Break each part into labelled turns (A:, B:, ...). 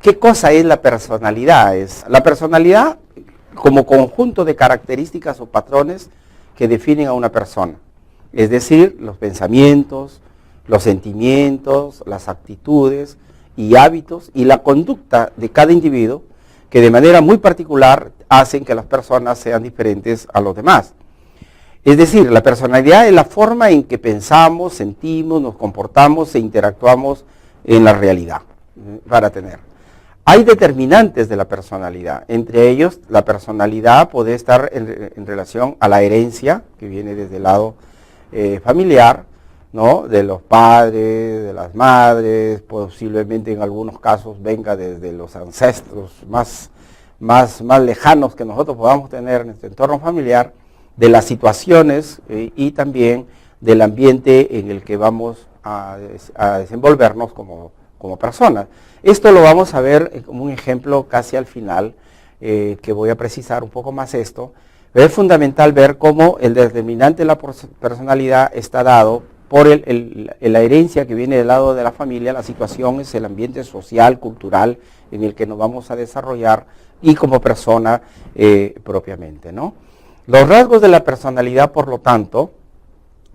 A: ¿qué cosa es la personalidad? La personalidad como conjunto de características o patrones que definen a una persona. Es decir, los pensamientos, los sentimientos, las actitudes y hábitos y la conducta de cada individuo que de manera muy particular hacen que las personas sean diferentes a los demás. Es decir, la personalidad es la forma en que pensamos, sentimos, nos comportamos e interactuamos en la realidad para tener. Hay determinantes de la personalidad, entre ellos la personalidad puede estar en relación a la herencia, que viene desde el lado familiar, ¿no? De los padres, de las madres, posiblemente en algunos casos venga desde los ancestros más lejanos que nosotros podamos tener en nuestro entorno familiar, de las situaciones y también del ambiente en el que vamos a desenvolvernos como personas. Esto lo vamos a ver como un ejemplo casi al final, que voy a precisar un poco más esto. Es fundamental ver cómo el determinante de la personalidad está dado por la herencia que viene del lado de la familia, las situaciones, el ambiente social, cultural en el que nos vamos a desarrollar y como persona propiamente, ¿no? Los rasgos de la personalidad, por lo tanto,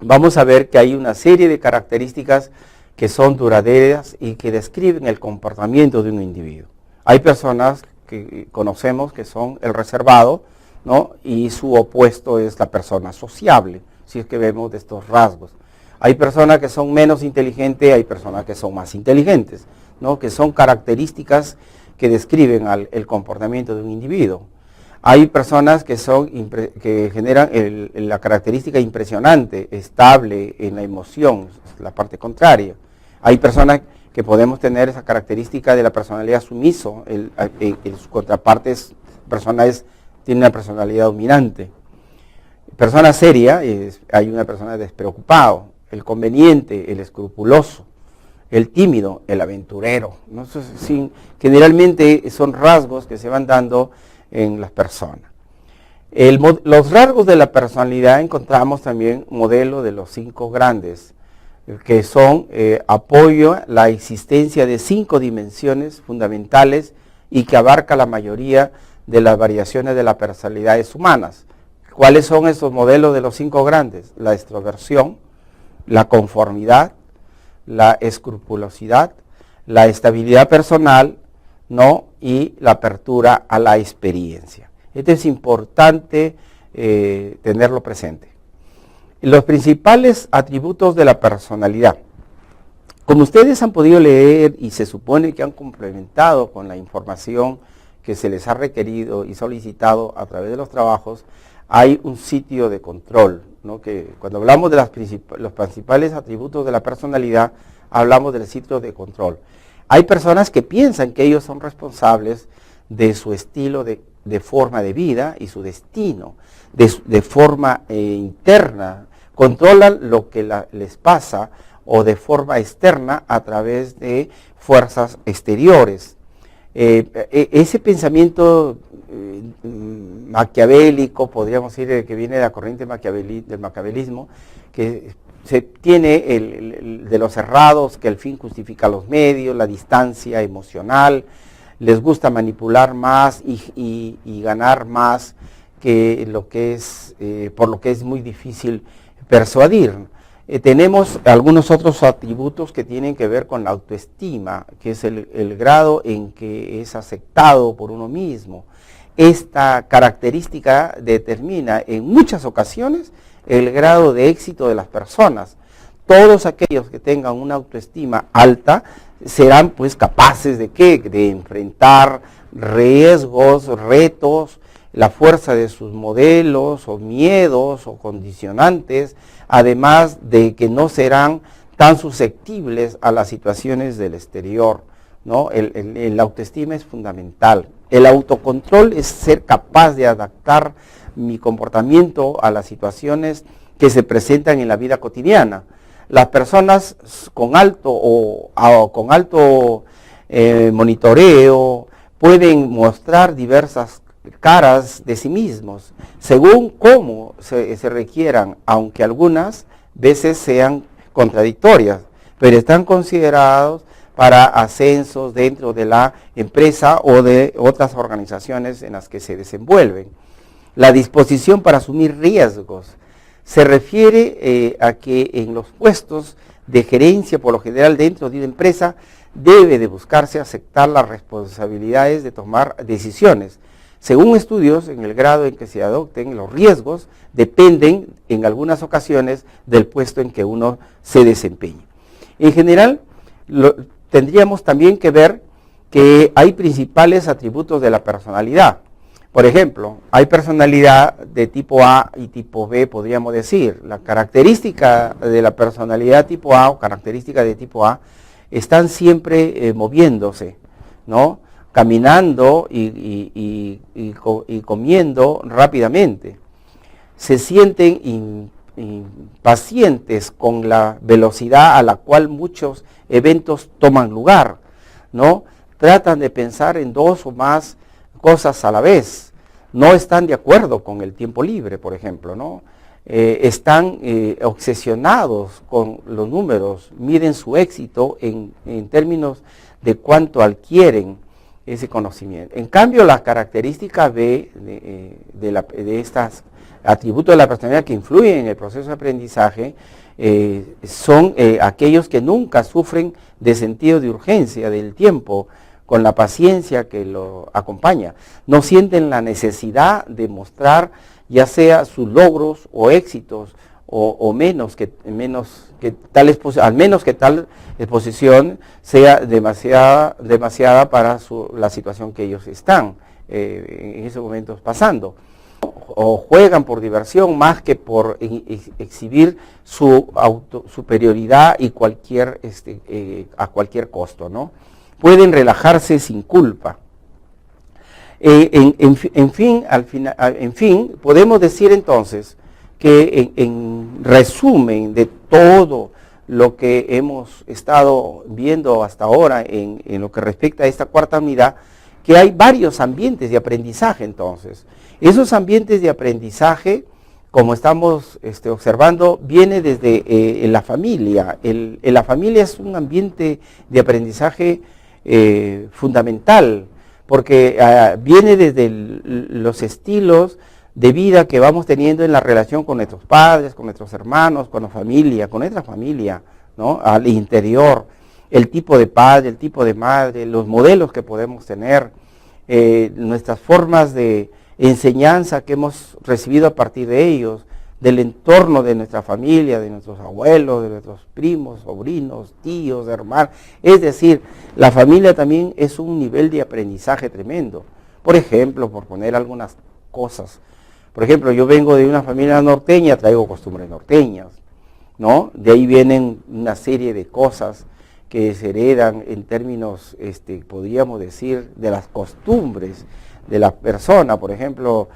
A: vamos a ver que hay una serie de características que son duraderas y que describen el comportamiento de un individuo. Hay personas que conocemos que son el reservado, ¿no? Y su opuesto es la persona sociable, si es que vemos de estos rasgos. Hay personas que son menos inteligentes, hay personas que son más inteligentes, ¿no? Que son características que describen el comportamiento de un individuo. Hay personas que generan la característica impresionante, estable en la emoción, la parte contraria. Hay personas que podemos tener esa característica de la personalidad sumiso, su contraparte tiene una personalidad dominante. Persona seria, hay una persona despreocupado, el conveniente, el escrupuloso, el tímido, el aventurero, ¿no? Generalmente son rasgos que se van dando en las personas. Los rasgos de la personalidad encontramos también modelo de los 5 grandes, que son apoyo la existencia de 5 dimensiones fundamentales y que abarca la mayoría de las variaciones de las personalidades humanas. ¿Cuáles son esos modelos de los 5 grandes? La extroversión, la conformidad, la escrupulosidad, la estabilidad personal, ¿no? Y la apertura a la experiencia. Esto es importante tenerlo presente. Los principales atributos de la personalidad. Como ustedes han podido leer y se supone que han complementado con la información que se les ha requerido y solicitado a través de los trabajos, hay un sitio de control, ¿no? Que cuando hablamos de los principales atributos de la personalidad, hablamos del sitio de control. Hay personas que piensan que ellos son responsables de su estilo de forma de vida y su destino, de forma interna, controlan lo que les pasa o de forma externa a través de fuerzas exteriores. Ese pensamiento maquiavélico, podríamos decir, que viene de la corriente del maquiavelismo, que se tiene de los cerrados, que el fin justifica los medios, la distancia emocional, les gusta manipular más y ganar más que por lo que es muy difícil persuadir. Tenemos algunos otros atributos que tienen que ver con la autoestima, que es el grado en que es aceptado por uno mismo. Esta característica determina en muchas ocasiones el grado de éxito de las personas. Todos aquellos que tengan una autoestima alta serán pues capaces de enfrentar riesgos, retos, la fuerza de sus modelos o miedos o condicionantes, además de que no serán tan susceptibles a las situaciones del exterior, ¿no? La autoestima es fundamental. El autocontrol es ser capaz de adaptar mi comportamiento a las situaciones que se presentan en la vida cotidiana. Las personas con alto monitoreo pueden mostrar diversas caras de sí mismos, según cómo se requieran, aunque algunas veces sean contradictorias, pero están considerados para ascensos dentro de la empresa o de otras organizaciones en las que se desenvuelven. La disposición para asumir riesgos se refiere a que en los puestos de gerencia, por lo general dentro de una empresa, debe de buscarse aceptar las responsabilidades de tomar decisiones. Según estudios, en el grado en que se adopten los riesgos, dependen en algunas ocasiones del puesto en que uno se desempeñe. En general, tendríamos también que ver que hay principales atributos de la personalidad. Por ejemplo, hay personalidad de tipo A y tipo B, podríamos decir. La característica de la personalidad tipo A o característica de tipo A están siempre moviéndose, ¿no? Caminando y comiendo rápidamente. Se sienten impacientes con la velocidad a la cual muchos eventos toman lugar, ¿no? Tratan de pensar en 2 o más cosas a la vez. No están de acuerdo con el tiempo libre, por ejemplo, ¿no? Están obsesionados con los números, miden su éxito en términos de cuánto adquieren ese conocimiento. En cambio, la característica B de estos atributos de la personalidad que influyen en el proceso de aprendizaje son aquellos que nunca sufren de sentido de urgencia del tiempo, con la paciencia que lo acompaña. No sienten la necesidad de mostrar ya sea sus logros o éxitos o al menos que tal exposición sea demasiada para la situación que ellos están en esos momentos pasando. O juegan por diversión más que por exhibir su superioridad y a cualquier costo, ¿no? Pueden relajarse sin culpa. En fin, podemos decir entonces que en resumen de todo lo que hemos estado viendo hasta ahora en lo que respecta a esta cuarta unidad, que hay varios ambientes de aprendizaje entonces. Esos ambientes de aprendizaje, como estamos observando, viene desde la familia. La familia es un ambiente de aprendizaje fundamental, porque viene desde los estilos de vida que vamos teniendo en la relación con nuestros padres, con nuestros hermanos, con la familia, con nuestra familia, ¿no? Al interior, el tipo de padre, el tipo de madre, los modelos que podemos tener, nuestras formas de enseñanza que hemos recibido a partir de ellos, del entorno de nuestra familia, de nuestros abuelos, de nuestros primos, sobrinos, tíos, hermanos. Es decir, la familia también es un nivel de aprendizaje tremendo. Por ejemplo, por poner algunas cosas, por ejemplo, yo vengo de una familia norteña, traigo costumbres norteñas, ¿no? De ahí vienen una serie de cosas que se heredan en términos, podríamos decir, de las costumbres de la persona. Por ejemplo,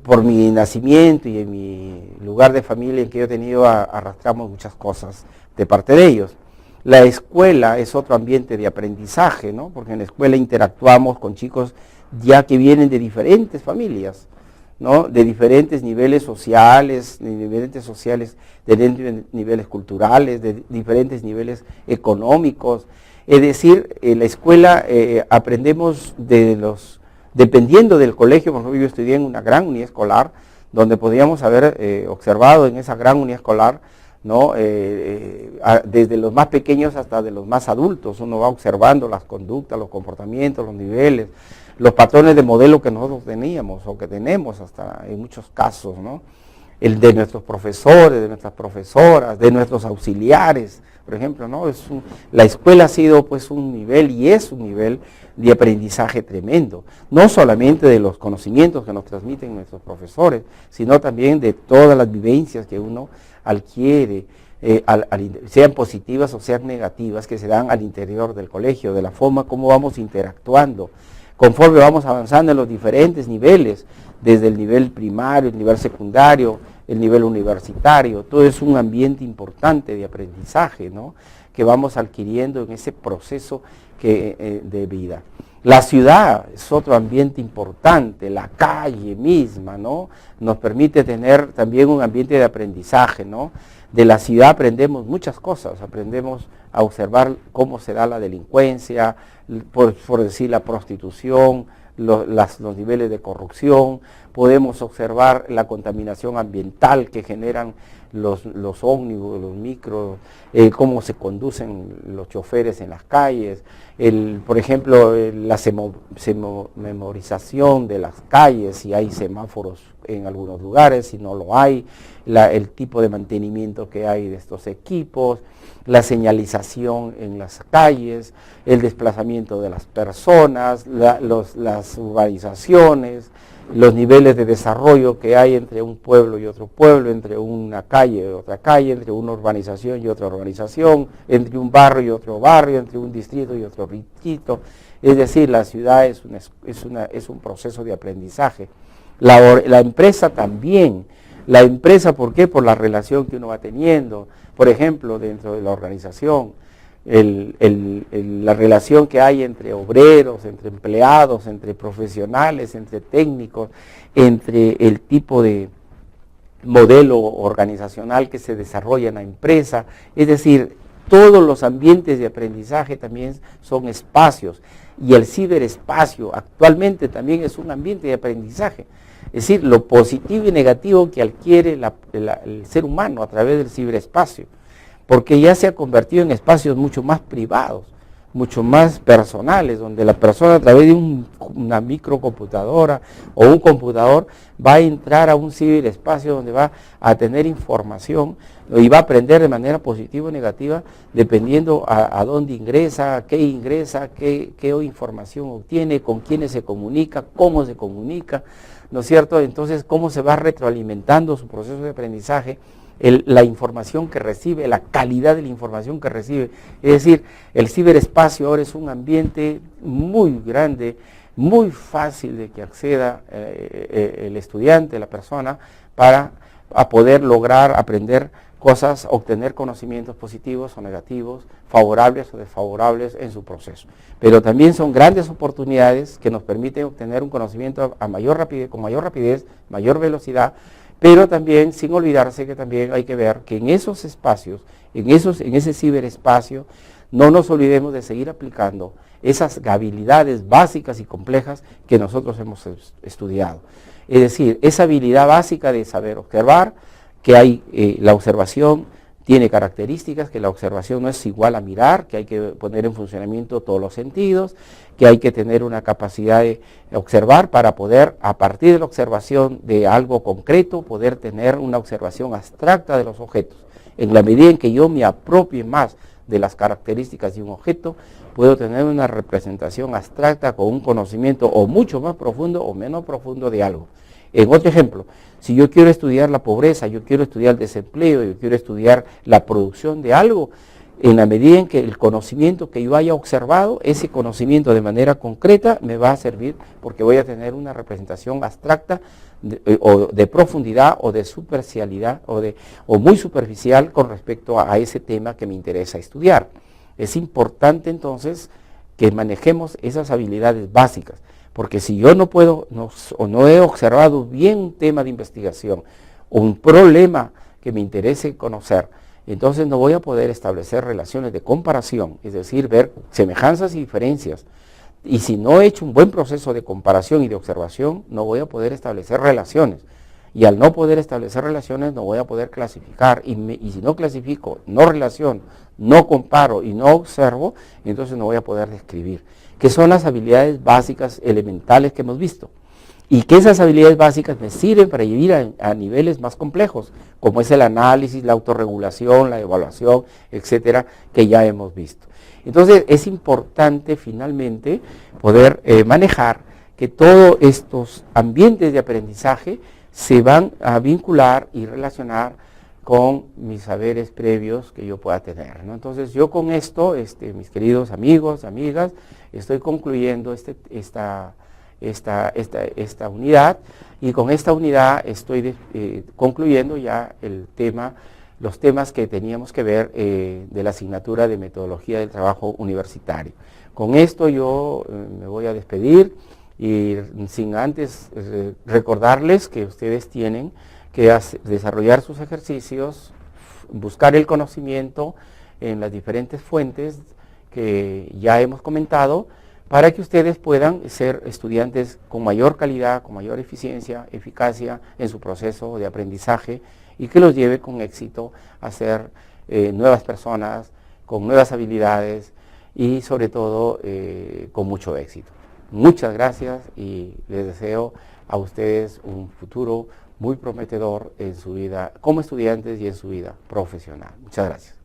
A: por mi nacimiento y en mi lugar de familia en que yo he tenido, arrastramos muchas cosas de parte de ellos. La escuela es otro ambiente de aprendizaje, ¿no? Porque en la escuela interactuamos con chicos ya que vienen de diferentes familias, ¿no? De diferentes niveles sociales, de niveles culturales, de diferentes niveles económicos. Es decir, en la escuela aprendemos dependiendo del colegio. Por ejemplo, yo estudié en una gran unidad escolar, donde podíamos haber observado en esa gran unidad escolar, ¿no? Desde los más pequeños hasta de los más adultos. Uno va observando las conductas, los comportamientos, los niveles, los patrones de modelo que nosotros teníamos o que tenemos hasta en muchos casos, ¿no? El de nuestros profesores, de nuestras profesoras, de nuestros auxiliares, por ejemplo, ¿no? La escuela ha sido pues un nivel y es un nivel de aprendizaje tremendo, no solamente de los conocimientos que nos transmiten nuestros profesores, sino también de todas las vivencias que uno adquiere, sean positivas o sean negativas, que se dan al interior del colegio, de la forma como vamos interactuando, conforme vamos avanzando en los diferentes niveles, desde el nivel primario, el nivel secundario, el nivel universitario. Todo es un ambiente importante de aprendizaje, ¿no? Que vamos adquiriendo en ese proceso de vida. La ciudad es otro ambiente importante, la calle misma, ¿no? Nos permite tener también un ambiente de aprendizaje, ¿no? De la ciudad aprendemos muchas cosas, aprendemos a observar cómo se da la delincuencia, por decir la prostitución, los niveles de corrupción, podemos observar la contaminación ambiental que generan los ómnibus, los micros, cómo se conducen los choferes en las calles, por ejemplo, la memorización de las calles, si hay semáforos en algunos lugares, si no lo hay, el tipo de mantenimiento que hay de estos equipos, la señalización en las calles, el desplazamiento de las personas, las urbanizaciones, los niveles de desarrollo que hay entre un pueblo y otro pueblo, entre una calle y otra calle, entre una urbanización y otra urbanización, entre un barrio y otro barrio, entre un distrito y otro distrito. Es decir, la ciudad es un proceso de aprendizaje. La empresa también. La empresa, ¿por qué? Por la relación que uno va teniendo. Por ejemplo, dentro de la organización, la relación que hay entre obreros, entre empleados, entre profesionales, entre técnicos, entre el tipo de modelo organizacional que se desarrolla en la empresa. Es decir, todos los ambientes de aprendizaje también son espacios, y el ciberespacio actualmente también es un ambiente de aprendizaje. Es decir, lo positivo y negativo que adquiere el ser humano a través del ciberespacio, porque ya se ha convertido en espacios mucho más privados, mucho más personales, donde la persona a través de una microcomputadora o un computador va a entrar a un ciberespacio donde va a tener información y va a aprender de manera positiva o negativa, dependiendo a dónde ingresa, qué información obtiene, con quiénes se comunica, cómo se comunica, ¿no es cierto? Entonces, cómo se va retroalimentando su proceso de aprendizaje, la información que recibe, la calidad de la información que recibe. Es decir, el ciberespacio ahora es un ambiente muy grande, muy fácil de que acceda el estudiante, la persona, para poder lograr aprender cosas, obtener conocimientos positivos o negativos, favorables o desfavorables en su proceso. Pero también son grandes oportunidades que nos permiten obtener un conocimiento con mayor rapidez, mayor velocidad, pero también sin olvidarse que también hay que ver que en esos espacios, en ese ciberespacio, no nos olvidemos de seguir aplicando esas habilidades básicas y complejas que nosotros hemos estudiado. Es decir, esa habilidad básica de saber observar, que hay la observación tiene características, que la observación no es igual a mirar, que hay que poner en funcionamiento todos los sentidos, que hay que tener una capacidad de observar para poder, a partir de la observación de algo concreto, poder tener una observación abstracta de los objetos. En la medida en que yo me apropie más de las características de un objeto, puedo tener una representación abstracta con un conocimiento o mucho más profundo o menos profundo de algo. En otro ejemplo, si yo quiero estudiar la pobreza, yo quiero estudiar el desempleo, yo quiero estudiar la producción de algo, en la medida en que el conocimiento que yo haya observado, ese conocimiento de manera concreta me va a servir porque voy a tener una representación abstracta o de profundidad o de superficialidad o muy superficial con respecto a ese tema que me interesa estudiar. Es importante entonces que manejemos esas habilidades básicas. Porque si yo no puedo o no he observado bien un tema de investigación o un problema que me interese conocer, entonces no voy a poder establecer relaciones de comparación, es decir, ver semejanzas y diferencias. Y si no he hecho un buen proceso de comparación y de observación, no voy a poder establecer relaciones. Y al no poder establecer relaciones, no voy a poder clasificar. Y si no clasifico, no relaciono, no comparo y no observo, entonces no voy a poder describir. Que son las habilidades básicas, elementales que hemos visto. Y que esas habilidades básicas me sirven para ir a niveles más complejos, como es el análisis, la autorregulación, la evaluación, etcétera, que ya hemos visto. Entonces es importante finalmente poder manejar que todos estos ambientes de aprendizaje se van a vincular y relacionar con mis saberes previos que yo pueda tener, ¿no? Entonces yo con esto, mis queridos amigos, amigas, estoy concluyendo esta unidad, y con esta unidad estoy concluyendo ya los temas que teníamos que ver de la asignatura de metodología del trabajo universitario. Con esto yo me voy a despedir y sin antes recordarles que ustedes tienen que desarrollar sus ejercicios buscar el conocimiento en las diferentes fuentes que ya hemos comentado, para que ustedes puedan ser estudiantes con mayor calidad, con mayor eficiencia, eficacia en su proceso de aprendizaje y que los lleve con éxito a ser nuevas personas, con nuevas habilidades y sobre todo con mucho éxito. Muchas gracias y les deseo a ustedes un futuro muy prometedor en su vida como estudiantes y en su vida profesional. Muchas gracias.